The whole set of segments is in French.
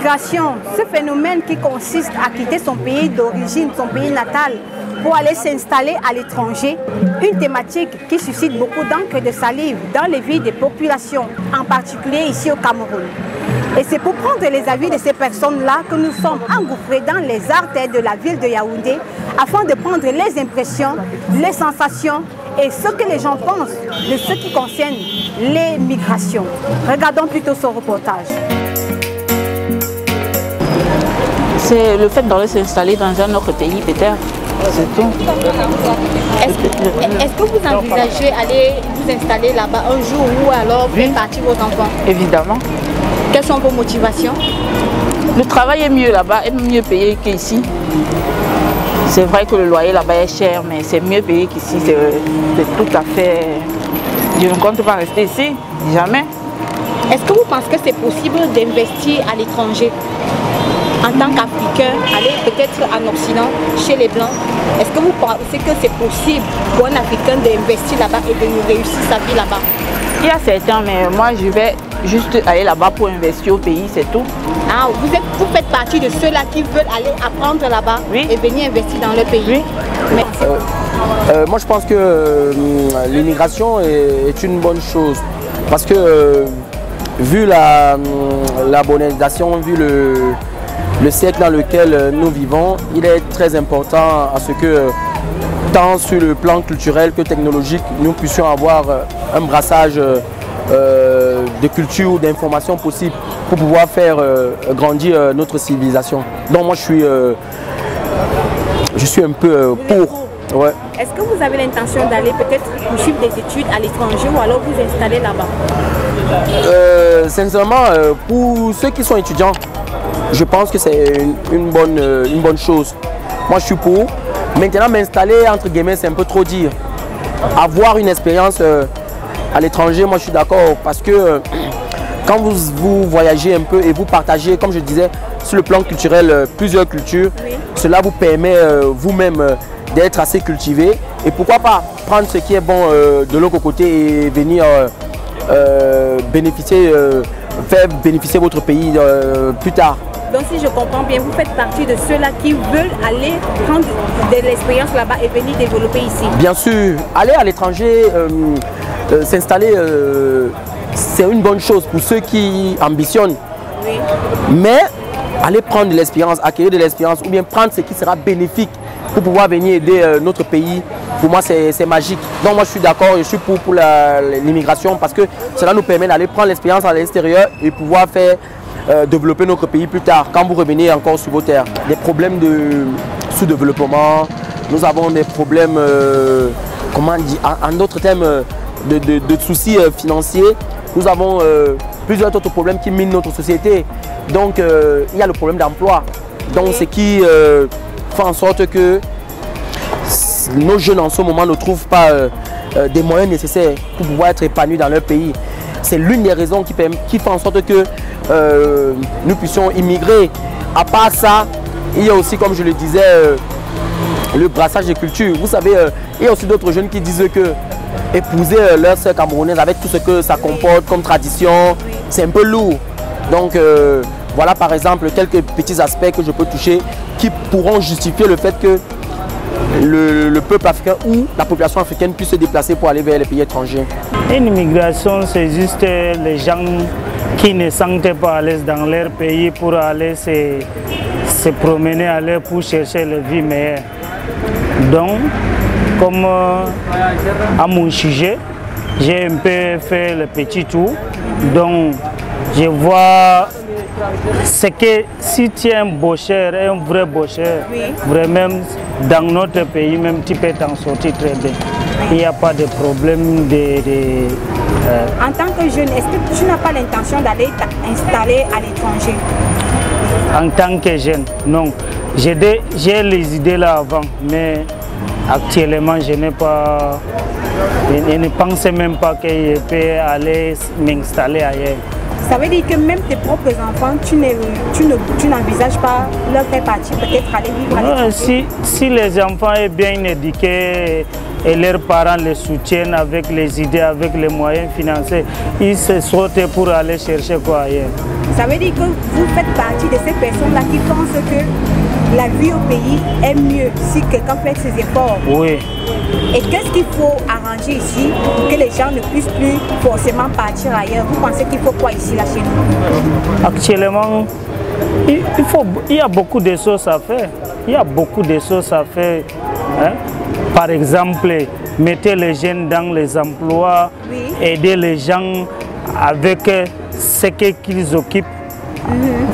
L'immigration, ce phénomène qui consiste à quitter son pays d'origine, son pays natal, pour aller s'installer à l'étranger, une thématique qui suscite beaucoup d'encre de salive dans les vies des populations, en particulier ici au Cameroun. Et c'est pour prendre les avis de ces personnes-là que nous sommes engouffrés dans les artères de la ville de Yaoundé afin de prendre les impressions, les sensations et ce que les gens pensent de ce qui concerne les migrations. Regardons plutôt ce reportage. C'est le fait d'aller s'installer dans un autre pays, peut-être. C'est tout. Est-ce que vous envisagez aller vous installer là-bas un jour ou alors faire partir vos enfants? Évidemment. Quelles sont vos motivations? Le travail est mieux là-bas, est mieux payé qu'ici. C'est vrai que le loyer là-bas est cher, mais c'est mieux payé qu'ici. C'est tout à fait... Je ne compte pas rester ici, jamais. Est-ce que vous pensez que c'est possible d'investir à l'étranger? En tant qu'Africain, aller peut-être en Occident, chez les Blancs, est-ce que vous pensez que c'est possible pour un Africain d'investir là-bas et de réussir sa vie là-bas? Il y a certains, mais moi je vais juste aller là-bas pour investir au pays, c'est tout. Ah, vous faites partie de ceux-là qui veulent aller apprendre là-bas et venir investir dans le pays? Oui. Mais... moi je pense que l'immigration est une bonne chose parce que vu la modernisation, vu le siècle dans lequel nous vivons, il est très important à ce que, tant sur le plan culturel que technologique, nous puissions avoir un brassage de culture ou d'informations possibles pour pouvoir faire grandir notre civilisation. Donc moi je suis un peu pour. Ouais. Est-ce que vous avez l'intention d'aller peut-être poursuivre des études à l'étranger ou alors vous installer là-bas? Sincèrement, pour ceux qui sont étudiants, je pense que c'est une bonne chose. Moi, je suis pour. Maintenant, m'installer, entre guillemets, c'est un peu trop dire. Avoir une expérience à l'étranger, moi, je suis d'accord. Parce que quand vous voyagez un peu et vous partagez, comme je disais, sur le plan culturel, plusieurs cultures, cela vous permet vous-même d'être assez cultivé. Et pourquoi pas prendre ce qui est bon de l'autre côté et venir faire bénéficier votre pays plus tard. Donc si je comprends bien, vous faites partie de ceux-là qui veulent aller prendre de l'expérience là-bas et venir développer ici? Bien sûr, aller à l'étranger, s'installer, c'est une bonne chose pour ceux qui ambitionnent. Oui. Mais aller prendre de l'expérience, acquérir de l'expérience ou bien prendre ce qui sera bénéfique pour pouvoir venir aider notre pays, pour moi c'est magique. Donc moi je suis d'accord, je suis pour l'immigration parce que cela nous permet d'aller prendre l'expérience à l'extérieur et pouvoir faire développer notre pays plus tard, quand vous revenez encore sur vos terres. Des problèmes de sous-développement, nous avons des problèmes, comment dire, en d'autres termes, de soucis financiers. Nous avons plusieurs autres problèmes qui minent notre société. Donc il y a le problème d'emploi. Donc ce qui fait en sorte que nos jeunes en ce moment ne trouvent pas des moyens nécessaires pour pouvoir être épanouis dans leur pays. C'est l'une des raisons qui fait en sorte que nous puissions immigrer. À part ça, il y a aussi, comme je le disais, le brassage de culture. Vous savez, il y a aussi d'autres jeunes qui disent que épouser leur sœur camerounaise avec tout ce que ça comporte comme tradition, c'est un peu lourd. Donc voilà par exemple quelques petits aspects que je peux toucher qui pourront justifier le fait que le peuple africain ou la population africaine puisse se déplacer pour aller vers les pays étrangers. Une immigration, c'est juste les gens qui ne se sentent pas à l'aise dans leur pays pour aller se promener, aller pour chercher la vie meilleure. Donc, comme à mon sujet, j'ai un peu fait le petit tour. Donc, je vois c'est que si tu es un boucher, un vrai boucher, vraiment dans notre pays, même tu peux t'en sortir très bien. Il n'y a pas de problème En tant que jeune, est-ce que tu n'as pas l'intention d'aller t'installer à l'étranger? En tant que jeune, non. J'ai les idées là avant, mais actuellement, je n'ai pas... Je ne pense même pas que je peux aller m'installer ailleurs. Ça veut dire que même tes propres enfants, tu n'envisages pas leur faire partie, peut-être aller vivre à l'étranger? Si les enfants sont bien éduqués et leurs parents les soutiennent avec les idées, avec les moyens financiers, ils se sortent pour aller chercher quoi ailleurs. Ça veut dire que vous faites partie de ces personnes-là qui pensent que la vie au pays est mieux si quelqu'un fait ses efforts. Oui. Et qu'est-ce qu'il faut arranger ici pour que les gens ne puissent plus forcément partir ailleurs? Vous pensez qu'il faut quoi ici, là, chez nous? Actuellement, il y a beaucoup de choses à faire. Il y a beaucoup de choses à faire. Hein? Par exemple, mettez les jeunes dans les emplois, oui. Aider les gens avec ce qu'ils occupent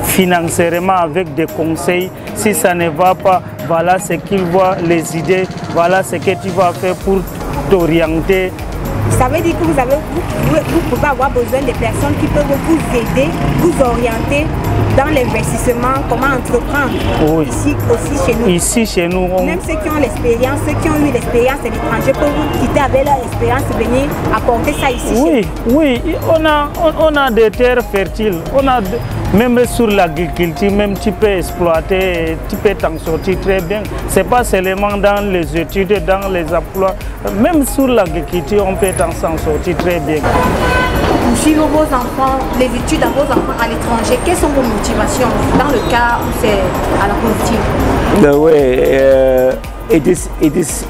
financièrement avec des conseils. Si ça ne va pas, voilà ce qu'ils voient, les idées, voilà ce que tu vas faire pour t'orienter. Ça veut dire que vous pouvez avoir besoin de personnes qui peuvent vous aider, vous orienter dans l'investissement, comment entreprendre. Oui. Ici aussi chez nous. Ici chez nous. Même ceux qui ont l'expérience, ceux qui ont eu l'expérience à l'étranger peuvent vous quitter avec leur expérience, venir apporter ça ici. Oui, oui, on a des terres fertiles. Même sur l'agriculture, même tu peux exploiter, tu peux t'en sortir très bien. Ce n'est pas seulement dans les études, dans les emplois. Même sur l'agriculture, on peut s'en sortir très bien. Pour suivre vos enfants, les études à vos enfants à l'étranger, quelles sont vos motivations dans le cas où c'est à la positive? The way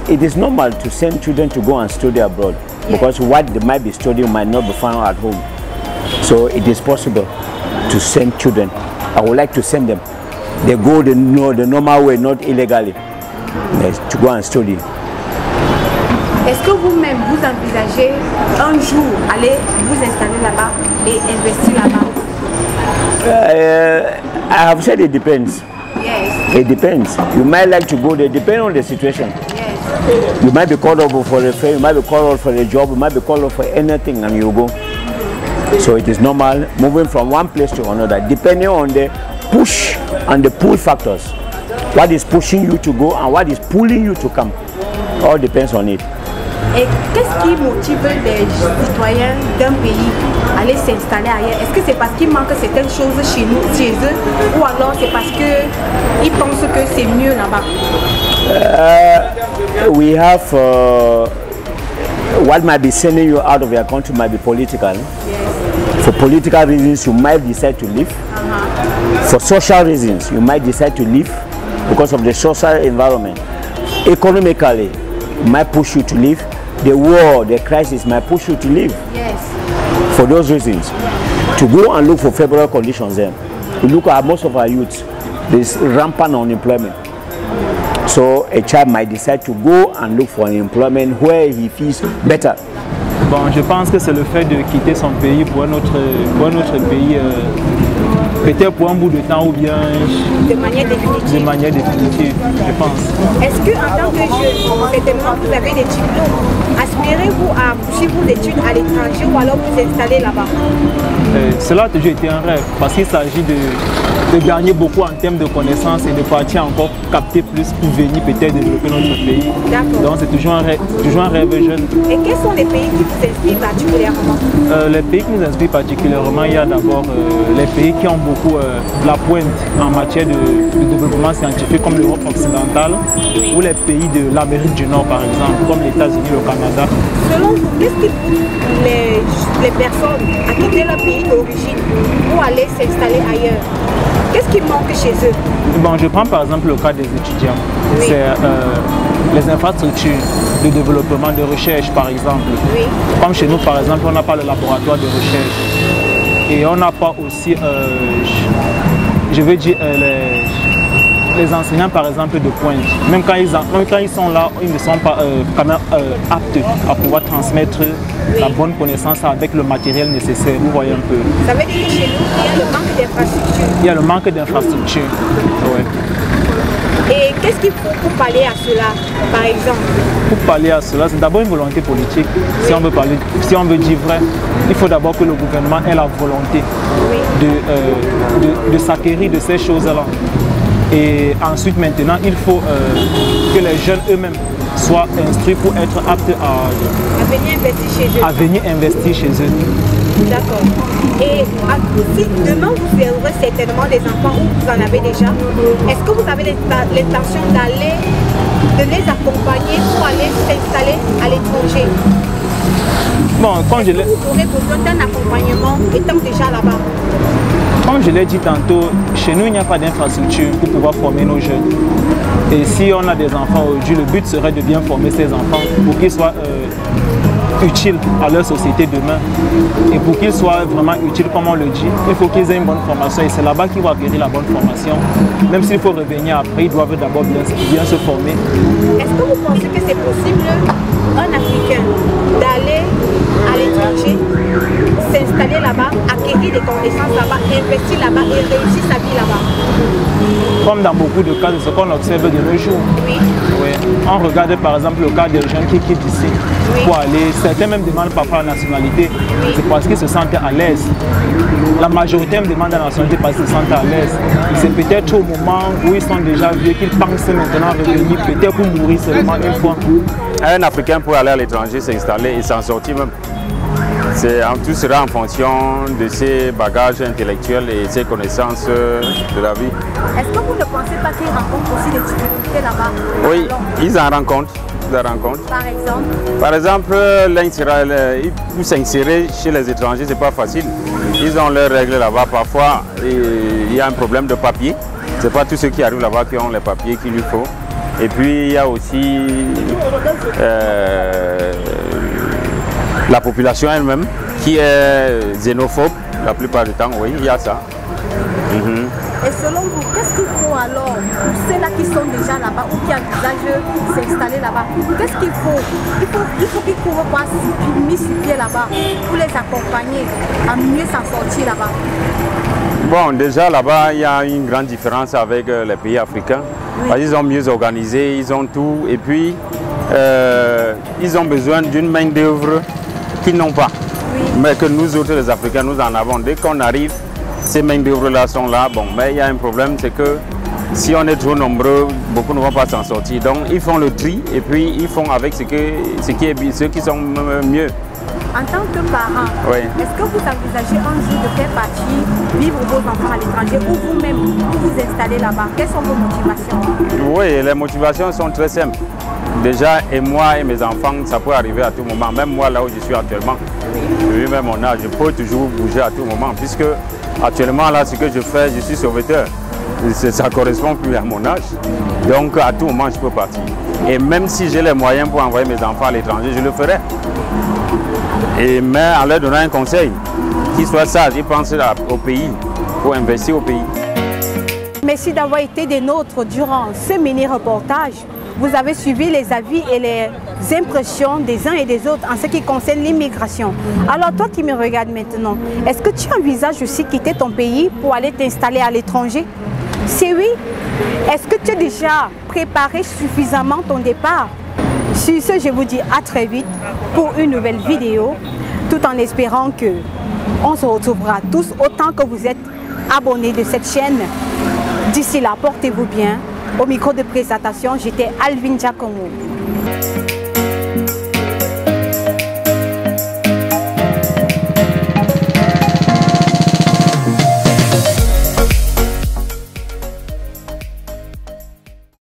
it is normal to send children to go and study abroad, yeah. Because what they might be studying might not be found at home. So it is possible to send children. I would like to send them. They go the normal way, not illegally, yes, to go and study. Est-ce que vous-même, vous envisagez un jour aller vous installer là-bas et investir là-bas? I have said it depends. Yes. It depends. You might like to go there, depending on the situation. Yes. You might be called over for a friend, you might be called over for a job, you might be called over for anything, and you go. So it is normal moving from one place to another, depending on the push and the pull factors. What is pushing you to go and what is pulling you to come. All depends on it. Et qu'est-ce qui motive les citoyens d'un pays à aller s'installer ailleurs? Est-ce que c'est parce qu'il manque certaines choses chez nous, chez eux, ou alors c'est parce qu'ils pensent que c'est mieux là-bas? We have what might be sending you out of your country might be political. Yes. For political reasons, you might decide to leave. For social reasons, you might decide to leave because of the social environment. Economically, it might push you to leave. The war, the crisis might push you to leave. Yes. For those reasons, to go and look for favorable conditions then. We look at most of our youths, there's rampant unemployment. So a child might decide to go and look for an employment where he feels better. Bon, je pense que c'est le fait de quitter son pays pour un autre pays, peut-être pour un bout de temps ou bien de manière définitive. De manière définitive, je pense. Est-ce que en tant que jeune, certainement vous avez des diplômes, aspirez-vous à poursuivre vos études à l'étranger ou alors vous installer là-bas? Cela a toujours été un rêve parce qu'il s'agit de gagner beaucoup en termes de connaissances et de partir encore capter plus pour venir peut-être développer notre pays. Donc c'est toujours un rêve jeune. Et quels sont les pays qui vous inspirent particulièrement? Les pays qui nous inspirent particulièrement, il y a d'abord les pays qui ont beaucoup la pointe en matière de développement scientifique comme l'Europe occidentale ou les pays de l'Amérique du Nord par exemple, comme les États-Unis, le Canada. Selon vous, qu'est-ce qui pousse les personnes à quitter leur pays d'origine pour aller s'installer ailleurs? Qu'est-ce qui manque chez eux? Bon, je prends par exemple le cas des étudiants. Oui. C'est les infrastructures de développement, de recherche par exemple. Oui. Comme chez nous par exemple, on n'a pas le laboratoire de recherche. Et on n'a pas aussi, je veux dire, les enseignants par exemple de pointe. Même quand ils sont là, ils ne sont pas quand même aptes à pouvoir transmettre la bonne connaissance avec le matériel nécessaire. Vous voyez un peu. Ça veut dire que chez nous, il y a le manque d'infrastructures. Il y a le manque d'infrastructures. Ouais. Et qu'est-ce qu'il faut pour pallier à cela, par exemple? Pour pallier à cela, c'est d'abord une volonté politique. Oui. Si on veut dire vrai, il faut d'abord que le gouvernement ait la volonté de s'acquérir de ces choses-là. Et ensuite, maintenant, il faut que les jeunes eux-mêmes soient instruits pour être aptes à venir investir chez eux. D'accord. Et si demain vous aurez certainement des enfants ou vous en avez déjà, est-ce que vous avez l'intention de les accompagner pour aller s'installer à l'étranger? Bon, quand je l'ai... Vous aurez besoin d'un accompagnement étant déjà là-bas? Comme je l'ai dit tantôt, chez nous, il n'y a pas d'infrastructure pour pouvoir former nos jeunes. Et si on a des enfants aujourd'hui, le but serait de bien former ces enfants pour qu'ils soient utiles à leur société demain. Et pour qu'ils soient vraiment utiles, comme on le dit, il faut qu'ils aient une bonne formation. Et c'est là-bas qu'ils vont acquérir la bonne formation. Même s'il faut revenir après, ils doivent d'abord bien se former. Est-ce que vous pensez que c'est possible, un Africain, d'aller à l'étranger, s'installer là-bas, acquérir des connaissances là-bas, investir là-bas et réussir sa vie là-bas? Comme dans beaucoup de cas, c'est ce qu'on observe de nos jours. Oui. Oui. On regarde par exemple le cas des jeunes qui quittent ici pour aller, certains même demandent parfois la nationalité, c'est parce qu'ils se sentent à l'aise. La majorité me demande la nationalité parce qu'ils se sentent à l'aise. C'est peut-être au moment où ils sont déjà vieux qu'ils pensent maintenant revenir, peut-être pour mourir seulement une fois. Un Africain peut aller à l'étranger, s'installer et s'en sortir même. Tout sera en fonction de ses bagages intellectuels et ses connaissances de la vie. Est-ce que vous ne pensez pas qu'ils rencontrent aussi des difficultés là-bas? Oui, ils en rencontrent. Par exemple, pour s'insérer chez les étrangers, c'est pas facile. Ils ont leurs règles là-bas. Parfois, il y a un problème de papier. C'est pas tous ceux qui arrivent là-bas qui ont les papiers qu'il lui faut. Et puis, il y a aussi la population elle-même qui est xénophobe la plupart du temps. Oui, il y a ça. Et selon vous, qu'est-ce qu'il faut alors pour ceux-là qui sont déjà là-bas ou qui envisagent s'installer là-bas? Qu'est-ce qu'il faut? Il faut qu'ils courent pas mis sur pied là-bas pour les accompagner à mieux s'en sortir là-bas. Bon, déjà là-bas, il y a une grande différence avec les pays africains. Oui. Ils sont mieux organisés, ils ont tout. Et puis, ils ont besoin d'une main-d'œuvre qu'ils n'ont pas. Oui. Mais que nous autres, les Africains, nous en avons. Dès qu'on arrive, ces main-d'œuvre-là sont là. Bon, mais il y a un problème, c'est que si on est trop nombreux, beaucoup ne vont pas s'en sortir. Donc, ils font le tri et puis ils font avec ceux qui sont mieux. En tant que parent, oui. Est-ce que vous envisagez un jour de faire partie, vivre vos enfants à l'étranger ou vous-même vous installer là-bas? Quelles sont vos motivations? Oui, les motivations sont très simples. Déjà, et moi et mes enfants, ça peut arriver à tout moment. Même moi, là où je suis actuellement, oui. Même mon âge, je peux toujours bouger à tout moment. Puisque actuellement, là, ce que je fais, je suis sauveteur. Ça ne correspond plus à mon âge. Donc, à tout moment, je peux partir. Et même si j'ai les moyens pour envoyer mes enfants à l'étranger, je le ferai. Mais en leur donnant un conseil, qu'ils soient sages, ils pensent au pays, pour investir au pays. Merci d'avoir été des nôtres durant ce mini-reportage. Vous avez suivi les avis et les impressions des uns et des autres en ce qui concerne l'immigration. Alors toi qui me regardes maintenant, est-ce que tu envisages aussi quitter ton pays pour aller t'installer à l'étranger? Si oui, est-ce que tu as déjà préparé suffisamment ton départ? Sur ce, je vous dis à très vite pour une nouvelle vidéo, tout en espérant que on se retrouvera tous autant que vous êtes abonnés de cette chaîne. D'ici là, portez-vous bien. Au micro de présentation, j'étais Alvin Giacomo.